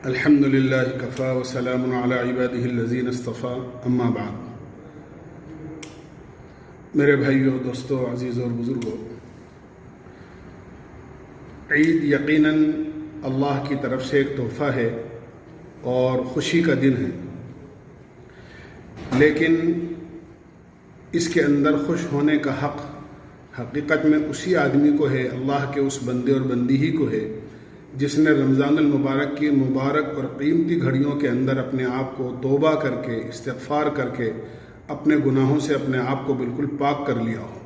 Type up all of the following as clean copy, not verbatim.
الحمد للہ کفا وسلام علی عبادہ الذین اصطفیٰ اما بعد۔ میرے بھائیوں، دوستوں، عزیزوں اور بزرگوں، عید یقیناً اللہ کی طرف سے ایک تحفہ ہے اور خوشی کا دن ہے، لیکن اس کے اندر خوش ہونے کا حق حقیقت میں اسی آدمی کو ہے، اللہ کے اس بندے اور بندی ہی کو ہے جس نے رمضان المبارک کی مبارک اور قیمتی گھڑیوں کے اندر اپنے آپ کو توبہ کر کے، استغفار کر کے، اپنے گناہوں سے اپنے آپ کو بالکل پاک کر لیا ہو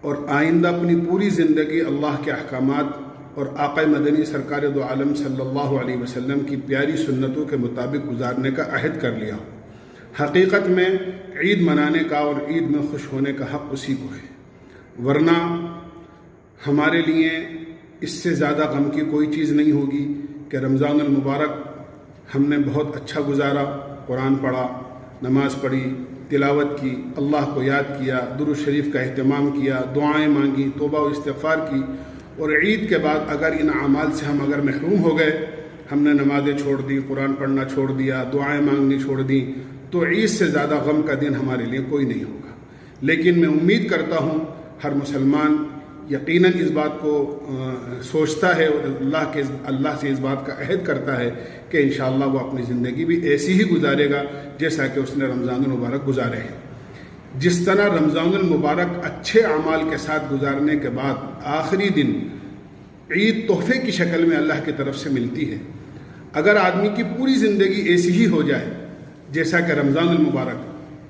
اور آئندہ اپنی پوری زندگی اللہ کے احکامات اور آقا مدنی سرکار دو عالم صلی اللہ علیہ وسلم کی پیاری سنتوں کے مطابق گزارنے کا عہد کر لیا ہو۔ حقیقت میں عید منانے کا اور عید میں خوش ہونے کا حق اسی کو ہے، ورنہ ہمارے لیے اس سے زیادہ غم کی کوئی چیز نہیں ہوگی کہ رمضان المبارک ہم نے بہت اچھا گزارا، قرآن پڑھا، نماز پڑھی، تلاوت کی، اللہ کو یاد کیا، درود شریف کا اہتمام کیا، دعائیں مانگی، توبہ و استغفار کی، اور عید کے بعد اگر ان اعمال سے ہم محروم ہو گئے، ہم نے نمازیں چھوڑ دی، قرآن پڑھنا چھوڑ دیا، دعائیں مانگنی چھوڑ دی، تو عید سے زیادہ غم کا دن ہمارے لیے کوئی نہیں ہوگا۔ لیکن میں امید کرتا ہوں ہر مسلمان یقیناً اس بات کو سوچتا ہے اور اللہ سے اس بات کا عہد کرتا ہے کہ انشاءاللہ وہ اپنی زندگی بھی ایسی ہی گزارے گا جیسا کہ اس نے رمضان المبارک گزارے ہیں۔ جس طرح رمضان المبارک اچھے اعمال کے ساتھ گزارنے کے بعد آخری دن عید تحفے کی شکل میں اللہ کی طرف سے ملتی ہے، اگر آدمی کی پوری زندگی ایسی ہی ہو جائے جیسا کہ رمضان المبارک،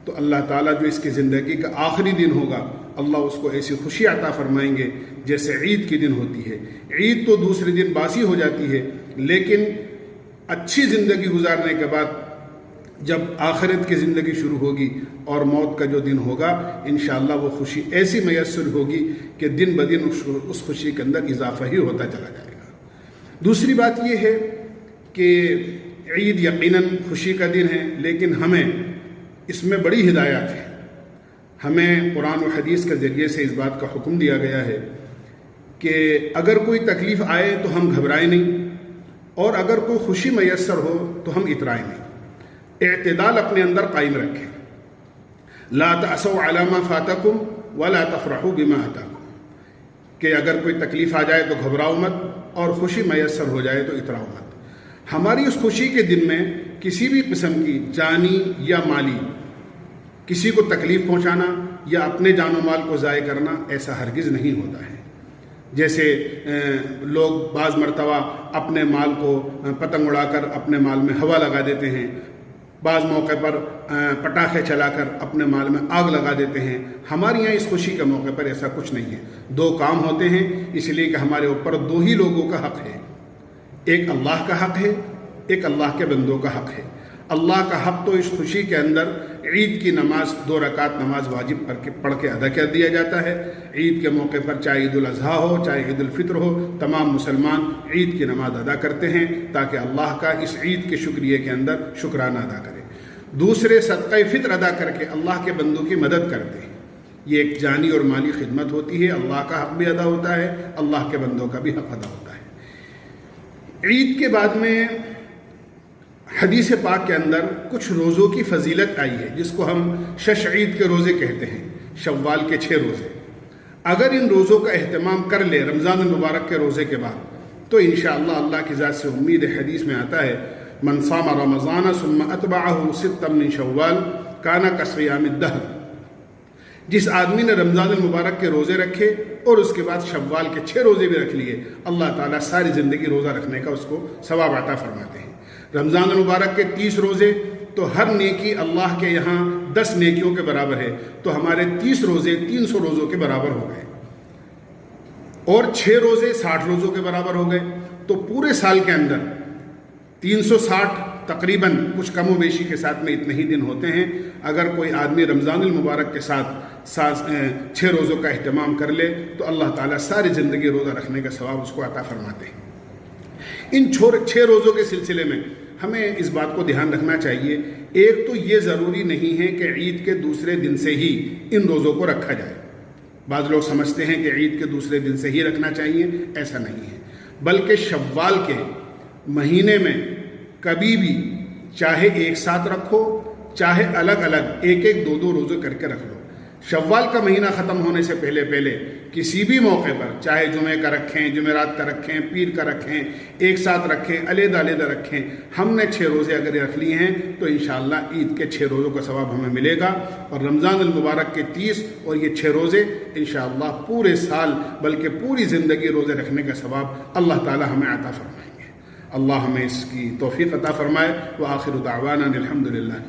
تو اللہ تعالیٰ جو اس کی زندگی کا آخری دن ہوگا، اللہ اس کو ایسی خوشی عطا فرمائیں گے جیسے عید کی دن ہوتی ہے۔ عید تو دوسرے دن باسی ہو جاتی ہے، لیکن اچھی زندگی گزارنے کے بعد جب آخرت کی زندگی شروع ہوگی اور موت کا جو دن ہوگا، انشاءاللہ وہ خوشی ایسی میسر ہوگی کہ دن بدن اس خوشی کے اندر اضافہ ہی ہوتا چلا جائے گا۔ دوسری بات یہ ہے کہ عید یقیناً خوشی کا دن ہے، لیکن ہمیں اس میں بڑی ہدایات ہے۔ ہمیں قرآن و حدیث کے ذریعے سے اس بات کا حکم دیا گیا ہے کہ اگر کوئی تکلیف آئے تو ہم گھبرائیں نہیں، اور اگر کوئی خوشی میسر ہو تو ہم اترائیں نہیں، اعتدال اپنے اندر قائم رکھیں۔ لا تأسوا علی ما فاتکم ولا تفرحوا بما آتاکم، کہ اگر کوئی تکلیف آ جائے تو گھبراؤ مت، اور خوشی میسر ہو جائے تو اتراؤ مت۔ ہماری اس خوشی کے دن میں کسی بھی قسم کی جانی یا مالی کسی کو تکلیف پہنچانا یا اپنے جان و مال کو ضائع کرنا ایسا ہرگز نہیں ہوتا ہے۔ جیسے لوگ بعض مرتبہ اپنے مال کو پتنگ اڑا کر اپنے مال میں ہوا لگا دیتے ہیں، بعض موقع پر پٹاخے چلا کر اپنے مال میں آگ لگا دیتے ہیں۔ ہمارے یہاں اس خوشی کے موقع پر ایسا کچھ نہیں ہے۔ دو کام ہوتے ہیں، اس لیے کہ ہمارے اوپر دو ہی لوگوں کا حق ہے، ایک اللہ کا حق ہے، ایک اللہ کے بندوں کا حق ہے۔ اللہ کا حق تو اس خوشی کے اندر عید کی نماز 2 رکعت نماز واجب پڑھ کے ادا کر دیا جاتا ہے۔ عید کے موقع پر چاہے عید الاضحیٰ ہو چاہے عید الفطر ہو، تمام مسلمان عید کی نماز ادا کرتے ہیں تاکہ اللہ کا اس عید کے شکریہ کے اندر شکرانہ ادا کرے۔ دوسرے صدقہ فطر ادا کر کے اللہ کے بندوں کی مدد کرتے ہیں۔ یہ ایک جانی اور مالی خدمت ہوتی ہے، اللہ کا حق بھی ادا ہوتا ہے، اللہ کے بندوں کا بھی حق ادا ہوتا ہے۔ عید کے بعد میں حدیث پاک کے اندر کچھ روزوں کی فضیلت آئی ہے، جس کو ہم شش عید کے روزے کہتے ہیں، شوال کے 6 روزے۔ اگر ان روزوں کا اہتمام کر لے رمضان المبارک کے روزے کے بعد، تو انشاءاللہ اللہ کی ذات سے امید ہے، حدیث میں آتا ہے من صام رمضان ثم اتبعه 6 من شوال کان کصیام الدہر۔ جس آدمی نے رمضان المبارک کے روزے رکھے اور اس کے بعد شوال کے 6 روزے بھی رکھ لیے، اللہ تعالیٰ ساری زندگی روزہ رکھنے کا اس کو ثواب عطا فرماتے ہیں۔ رمضان المبارک کے 30 روزے تو ہر نیکی اللہ کے یہاں 10 نیکیوں کے برابر ہے، تو ہمارے 30 روزے 300 روزوں کے برابر ہو گئے، اور 6 روزے 60 روزوں کے برابر ہو گئے، تو پورے سال کے اندر 360 تقریباً کچھ کم و بیشی کے ساتھ میں اتنے ہی دن ہوتے ہیں۔ اگر کوئی آدمی رمضان المبارک کے ساتھ 6 روزوں کا اہتمام کر لے تو اللہ تعالیٰ ساری زندگی روزہ رکھنے کا ثواب اس کو عطا فرماتے ہیں۔ ان 6 روزوں کے سلسلے میں ہمیں اس بات کو دھیان رکھنا چاہیے، ایک تو یہ ضروری نہیں ہے کہ عید کے دوسرے دن سے ہی ان روزوں کو رکھا جائے۔ بعض لوگ سمجھتے ہیں کہ عید کے دوسرے دن سے ہی رکھنا چاہیے، ایسا نہیں ہے، بلکہ شوال کے مہینے میں کبھی بھی چاہے ایک ساتھ رکھو چاہے الگ الگ ایک ایک دو دو روزے کر کے رکھ لو. شوال کا مہینہ ختم ہونے سے پہلے پہلے کسی بھی موقع پر چاہے جمعے کا رکھیں, جمعرات کا رکھیں, پیر کا رکھیں, ایک ساتھ رکھیں, علیحدہ علیحدہ رکھیں. ہم نے 6 روزے اگر رکھ لیے ہیں تو انشاءاللہ عید کے 6 روزوں کا ثواب ہمیں ملے گا, اور رمضان المبارک کے 30 اور یہ 6 روزے انشاءاللہ پورے سال بلکہ پوری زندگی روزے رکھنے کا ثواب اللہ تعالی ہمیں عطا فرمائیں گے. اللہ ہمیں اس کی توفیق عطا فرمائے. وآخر دعوانا الحمدللہ.